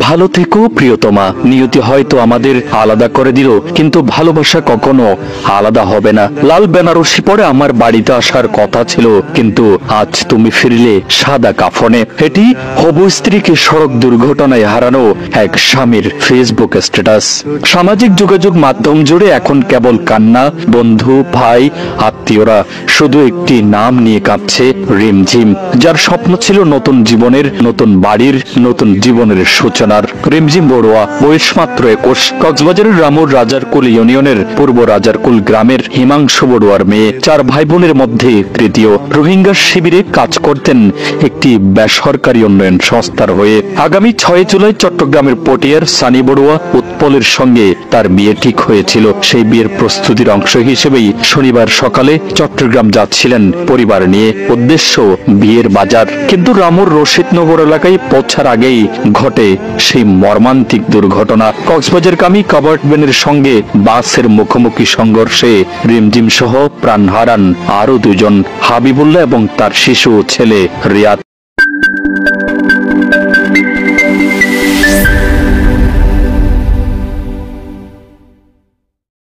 ভালো থেকো প্রিয়তমা। নিয়তি হয়তো আমাদের আলাদা করে দিল, কিন্তু ভালোবাসা কখনো আলাদা হবে না। লাল বেনারসি পরে আমার বাড়িতে আসার কথা ছিল, কিন্তু আজ তুমি ফিরলে সাদা কাফনে। এটি হবু স্ত্রীকে সড়ক দুর্ঘটনায় হারানো এক স্বামীর ফেসবুক স্ট্যাটাস। সামাজিক যোগাযোগ মাধ্যম জুড়ে এখন কেবল কান্না। বন্ধু, ভাই, আত্মীয়রা শুধু একটি নাম নিয়ে কাঁদছে, রিমঝিম। যার স্বপ্ন ছিল নতুন জীবনের, নতুন বাড়ির, নতুন জীবনের সূচনার। রিমঝিম বড়ুয়া, বয়স মাত্র 21, কক্সবাজারের রামুর রাজারকুল ইউনিয়নের পূর্ব রাজারকুল গ্রামের হিমাংশু বড়ুয়ার মেয়ে। 4 ভাই বোনের মধ্যে তৃতীয়। রোহিঙ্গা শিবিরে কাজ করতেন একটি বেসরকারি উন্নয়ন সংস্থার হয়ে। আগামী 6 জুলাই চট্টগ্রামের পটিয়ার সানি বড়ুয়া উৎপলের সঙ্গে তার বিয়ে ঠিক হয়েছিল। সেই বিয়ের প্রস্তুতির অংশ হিসেবেই শনিবার সকালে চট্টগ্রাম যাচ্ছিলেন পরিবার নিয়ে। উদ্দেশ্য বিয়ের বাজার। কিন্তু রামুর রশিদনগর এলাকায় পৌঁছার আগেই ঘটে সেই মর্মান্তিক দুর্ঘটনা। কক্সবাজারগামী কাভার্ড ভ্যানের সঙ্গে বাসের মুখোমুখি সংঘর্ষে রিমঝিম সহ প্রাণ হারান আরো 2 জন, হাবিবুল্লাহ এবং তার শিশু ছেলে রিয়াদ।